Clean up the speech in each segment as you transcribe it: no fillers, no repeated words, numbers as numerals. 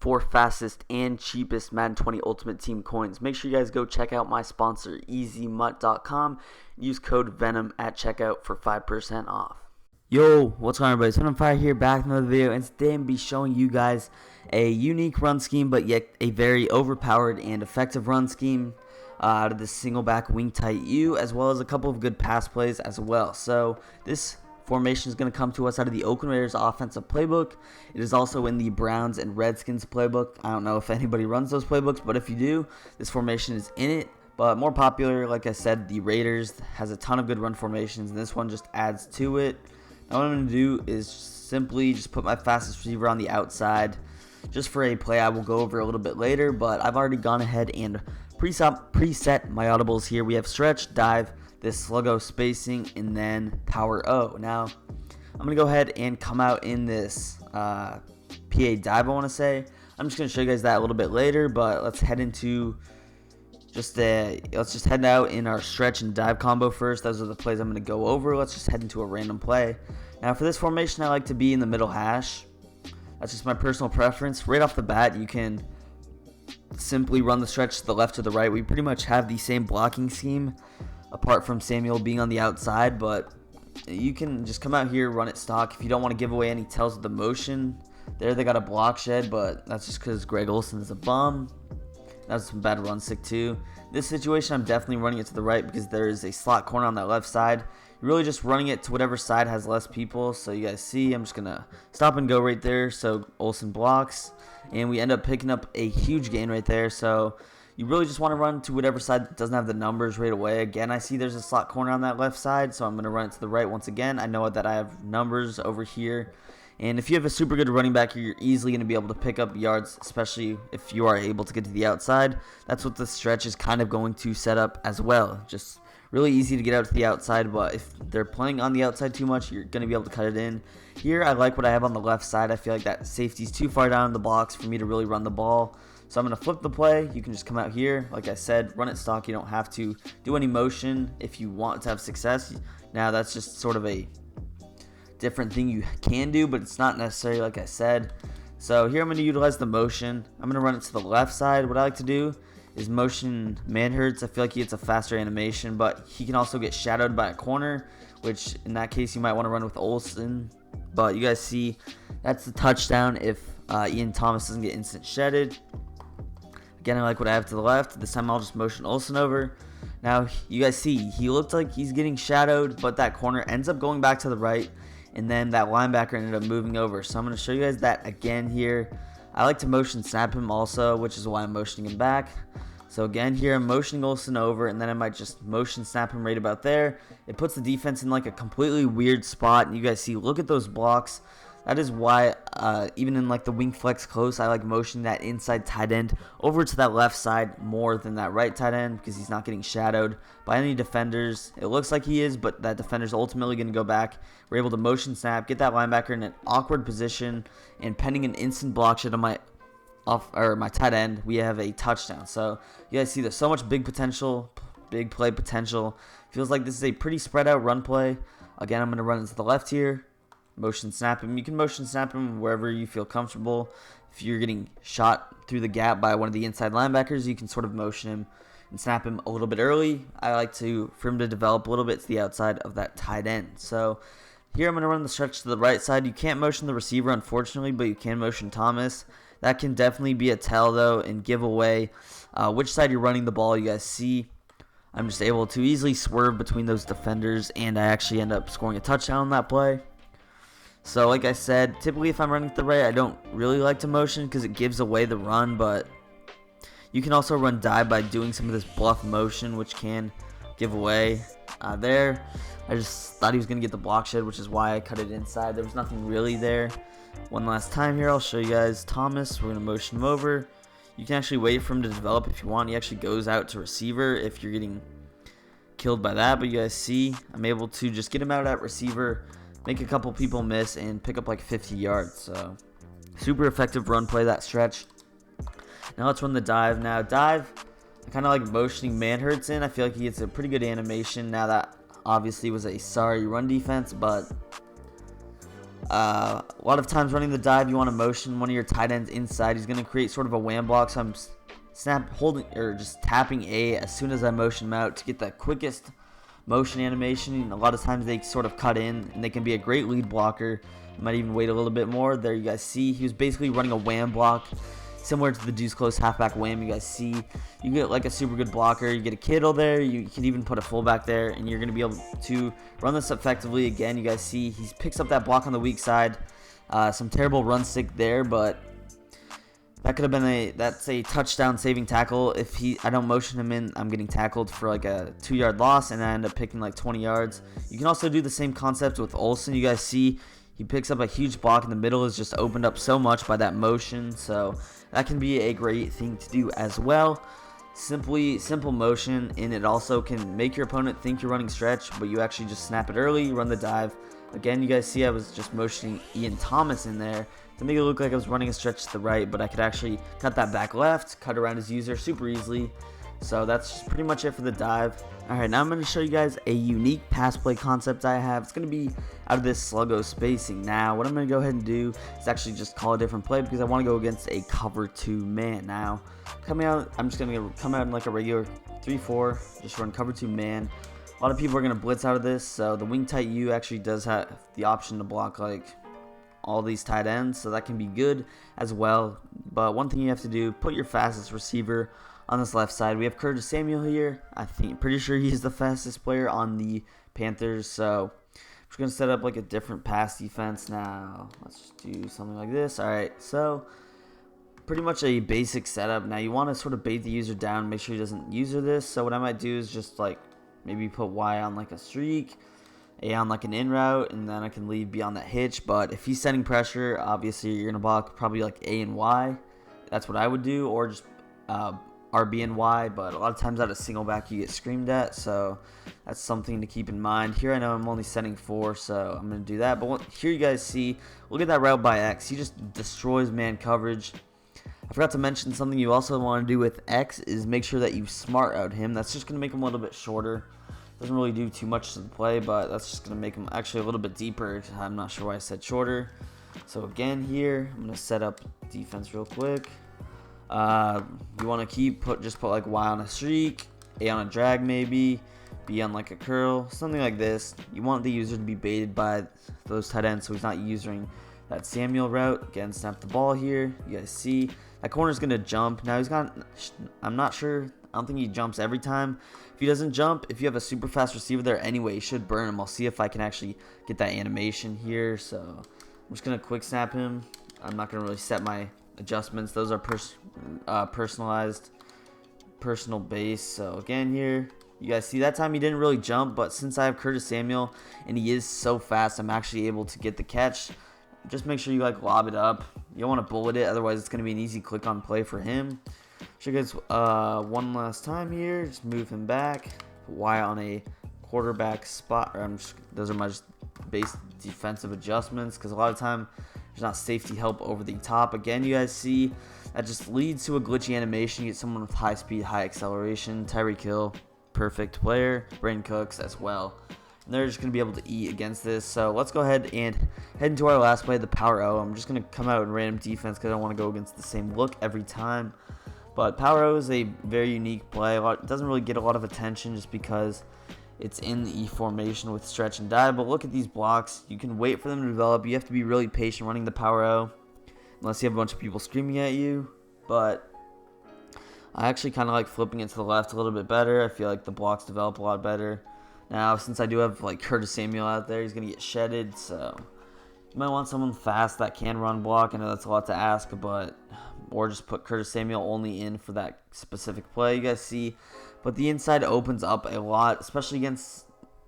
4 fastest and cheapest Madden 20 Ultimate Team coins. Make sure you guys go check out my sponsor, EasyMut.com. Use code VENM at checkout for 5% off. Yo, what's going on, everybody? It's Fire here, back with another video, and today I'm going to be showing you guys a unique run scheme, but yet a very overpowered and effective run scheme out of the single back wing tight U, as well as a couple of good pass plays as well. So this formation is going to come to us out of the Oakland Raiders offensive playbook. It is also in the Browns and Redskins playbook. I don't know if anybody runs those playbooks, but if you do, this formation is in it. But more popular, like I said, the Raiders has a ton of good run formations, and this one just adds to it. Now what I'm going to do is simply just put my fastest receiver on the outside, just for a play I will go over a little bit later, but I've already gone ahead and preset my audibles here. We have stretch, dive, this sluggo spacing, and then power O. Now, I'm going to go ahead and come out in this PA dive, I want to say. I'm just going to show you guys that a little bit later, but let's head into let's just head out in our stretch and dive combo first. Those are the plays I'm going to go over. Let's just head into a random play. Now, for this formation, I like to be in the middle hash. That's just my personal preference. Right off the bat, you can simply run the stretch to the left or the right. We pretty much have the same blocking scheme, apart from Samuel being on the outside, but you can just come out here, run it stock. If you don't want to give away any tells of the motion, there they got a block shed, but that's just because Greg Olsen is a bum. That's some bad run stick too. This situation, I'm definitely running it to the right because there is a slot corner on that left side. You're really just running it to whatever side has less people. So you guys see, I'm just going to stop and go right there. So Olsen blocks, and we end up picking up a huge gain right there. So you really just want to run to whatever side that doesn't have the numbers right away. Again, I see there's a slot corner on that left side, so I'm going to run it to the right once again. I know that I have numbers over here. And if you have a super good running back, you're easily going to be able to pick up yards, especially if you are able to get to the outside. That's what the stretch is kind of going to set up as well. Just really easy to get out to the outside, but if they're playing on the outside too much, you're going to be able to cut it in. Here, I like what I have on the left side. I feel like that safety's too far down in the box for me to really run the ball. So I'm going to flip the play. You can just come out here. Like I said, run it stock. You don't have to do any motion if you want to have success. Now, that's just sort of a different thing you can do, but it's not necessary, like I said. So here I'm going to utilize the motion. I'm going to run it to the left side. What I like to do is motion Manhurts. I feel like he gets a faster animation, but he can also get shadowed by a corner, which in that case you might want to run with Olsen. But you guys see that's the touchdown if Ian Thomas doesn't get instant shedded. Again, I like what I have to the left. This time I'll just motion Olsen over. Now you guys see he looked like he's getting shadowed, but that corner ends up going back to the right, and then that linebacker ended up moving over. So I'm going to show you guys that again here. I like to motion snap him also, which is why I'm motioning him back. So again here, I'm motioning Olsen over, and then I might just motion snap him right about there. It puts the defense in like a completely weird spot. And you guys see, look at those blocks. That is why even in like the wing flex close, I like motioning that inside tight end over to that left side more than that right tight end, because he's not getting shadowed by any defenders. It looks like he is, but that defender's ultimately going to go back. We're able to motion snap, get that linebacker in an awkward position, and pending an instant block shot on my tight end, we have a touchdown. So you guys see there's so much big potential, big play potential. Feels like this is a pretty spread out run play. Again, I'm going to run it to the left here. Motion snap him. You can motion snap him wherever you feel comfortable. If you're getting shot through the gap by one of the inside linebackers, you can sort of motion him and snap him a little bit early. I like for him to develop a little bit to the outside of that tight end. So here I'm going to run the stretch to the right side. You can't motion the receiver, unfortunately, but you can motion Thomas. That can definitely be a tell, though, and give away which side you're running the ball. You guys see I'm just able to easily swerve between those defenders, and I actually end up scoring a touchdown on that play. So like I said, typically if I'm running to the right, I don't really like to motion because it gives away the run, but you can also run dive by doing some of this bluff motion, which can give away there. I just thought he was going to get the block shed, which is why I cut it inside. There was nothing really there. One last time here, I'll show you guys Thomas. We're going to motion him over. You can actually wait for him to develop if you want. He actually goes out to receiver if you're getting killed by that, but you guys see I'm able to just get him out at receiver, make a couple people miss, and pick up like 50 yards. So super effective run play, that stretch. Now let's run the dive. Now dive, I kind of like motioning Manhurts in. I feel like he gets a pretty good animation. Now that obviously was a sorry run defense, but A lot of times running the dive, you want to motion one of your tight ends inside. He's going to create sort of a wham block, so I'm holding or just tapping A as soon as I motion him out to get the quickest motion animation. And a lot of times they sort of cut in, and they can be a great lead blocker. You might even wait a little bit more. There you guys see he was basically running a wham block, similar to the deuce close halfback wham. You guys see you get like a super good blocker. You get a Kittle there. You can even put a fullback there, and you're going to be able to run this effectively. Again, you guys see he picks up that block on the weak side. Some terrible run stick there, but that could have been that's a touchdown saving tackle. If I don't motion him in, I'm getting tackled for like a 2-yard loss, and I end up picking like 20 yards. You can also do the same concept with Olsen. You guys see he picks up a huge block in the middle, is just opened up so much by that motion. So that can be a great thing to do as well. Simple motion, and it also can make your opponent think you're running stretch, but you actually just snap it early, run the dive. Again, you guys see I was just motioning Ian Thomas in there to make it look like I was running a stretch to the right, but I could actually cut that back left, cut around his user super easily. So that's just pretty much it for the dive. Alright, now I'm going to show you guys a unique pass play concept I have. It's going to be out of this sluggo spacing. Now, what I'm going to go ahead and do is actually just call a different play because I want to go against a cover 2 man. Now, coming out, I'm just going to come out in like a regular 3-4, just run cover 2 man. A lot of people are going to blitz out of this, so the wing tight U actually does have the option to block like all these tight ends, so that can be good as well. But one thing you have to do, put your fastest receiver on this left side. We have Curtis Samuel here. Pretty sure he's the fastest player on the Panthers. So I'm just gonna set up like a different pass defense now. Let's just do something like this. All right, so pretty much a basic setup. Now you want to sort of bait the user down, make sure he doesn't user this. So what I might do is just like maybe put Y on like a streak, A on like an in route, and then I can leave B on that hitch. But if he's setting pressure, obviously you're gonna block probably like A and Y. That's what I would do, or just RB and Y, but a lot of times out of single back you get screamed at, so that's something to keep in mind. Here I know I'm only setting 4, so I'm going to do that, but here you guys see, look at that route by X. He just destroys man coverage. I forgot to mention something you also want to do with X is make sure that you smart out him. That's just going to make him a little bit shorter. Doesn't really do too much to the play, but that's just going to make him actually a little bit deeper. I'm not sure why I said shorter. So again here, I'm going to set up defense real quick. You want to just put like Y on a streak, A on a drag maybe, B on like a curl, something like this. You want the user to be baited by those tight ends so he's not using that Samuel route. Again, snap the ball here. You guys see that corner's going to jump. Now I'm not sure. I don't think he jumps every time. If he doesn't jump, if you have a super fast receiver there anyway, you should burn him. I'll see if I can actually get that animation here. So I'm just going to quick snap him. I'm not going to really set my adjustments. Those are personalized, personal base. So again here, you guys see that time he didn't really jump, but since I have Curtis Samuel and he is so fast, I'm actually able to get the catch. Just make sure you like lob it up. You don't want to bullet it, otherwise it's going to be an easy click on play for him. Show you guys one last time here. Just move him back. Put Y on a quarterback spot. Those are my just base defensive adjustments because a lot of time there's not safety help over the top. Again, you guys see that just leads to a glitchy animation. You get someone with high speed, high acceleration. Tyreek Hill, perfect player. Brandon Cooks as well. And they're just going to be able to eat against this. So let's go ahead and head into our last play, the Power O. I'm just going to come out in random defense because I don't want to go against the same look every time. But Power O is a very unique play. It doesn't really get a lot of attention just because it's in the E formation with stretch and dive, but look at these blocks. You can wait for them to develop. You have to be really patient running the Power O unless you have a bunch of people screaming at you. But I actually kind of like flipping it to the left a little bit better. I feel like the blocks develop a lot better. Now, since I do have like Curtis Samuel out there, he's going to get shedded, so you might want someone fast that can run block. I know that's a lot to ask, but or just put Curtis Samuel only in for that specific play. You guys see, but the inside opens up a lot, especially against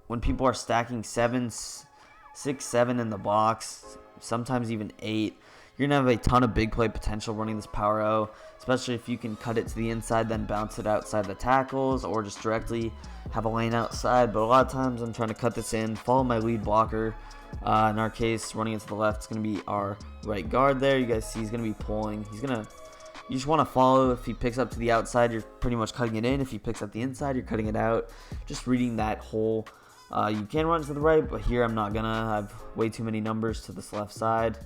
when people are stacking 6, 7 in the box, sometimes even 8. You're going to have a ton of big play potential running this Power O, especially if you can cut it to the inside, then bounce it outside the tackles, or just directly have a lane outside. But a lot of times I'm trying to cut this in, follow my lead blocker. In our case, running it to the left is going to be our right guard there. You guys see he's going to be pulling. You just want to follow. If he picks up to the outside, you're pretty much cutting it in. If he picks up the inside, you're cutting it out. Just reading that whole You can run to the right, but here I'm not gonna. I have way too many numbers to this left side.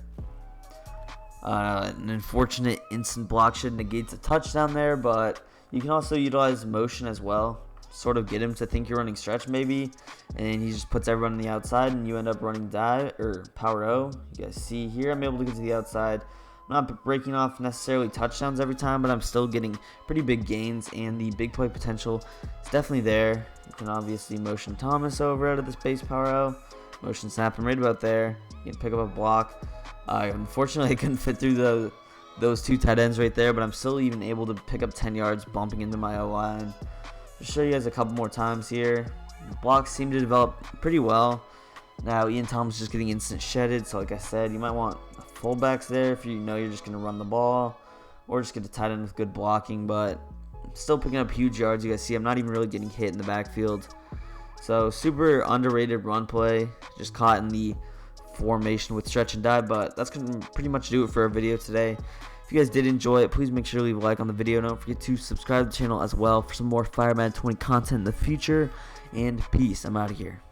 An unfortunate instant block should negate the touchdown there, but you can also utilize motion as well. Sort of get him to think you're running stretch maybe, and he just puts everyone on the outside, and you end up running dive or power O. You guys see here, I'm able to get to the outside. I'm not breaking off necessarily touchdowns every time, but I'm still getting pretty big gains, and the big play potential is definitely there. You can obviously motion Thomas over out of this base power O. Motion snap him right about there. You can pick up a block. Unfortunately, I couldn't fit through those two tight ends right there, but I'm still even able to pick up 10 yards bumping into my O-line. Just show you guys a couple more times here. The blocks seem to develop pretty well. Now, Ian Thomas is just getting instant shedded, so like I said, you might want fullbacks there if you know you're just going to run the ball, or just get a tight end with good blocking, but still picking up huge yards. You guys see I'm not even really getting hit in the backfield. So super underrated run play, just caught in the formation with stretch and dive, but that's going to pretty much do it for our video today. If you guys did enjoy it, please make sure to leave a like on the video. Don't forget to subscribe to the channel as well for some more Madden 20 content in the future, and peace. I'm out of here.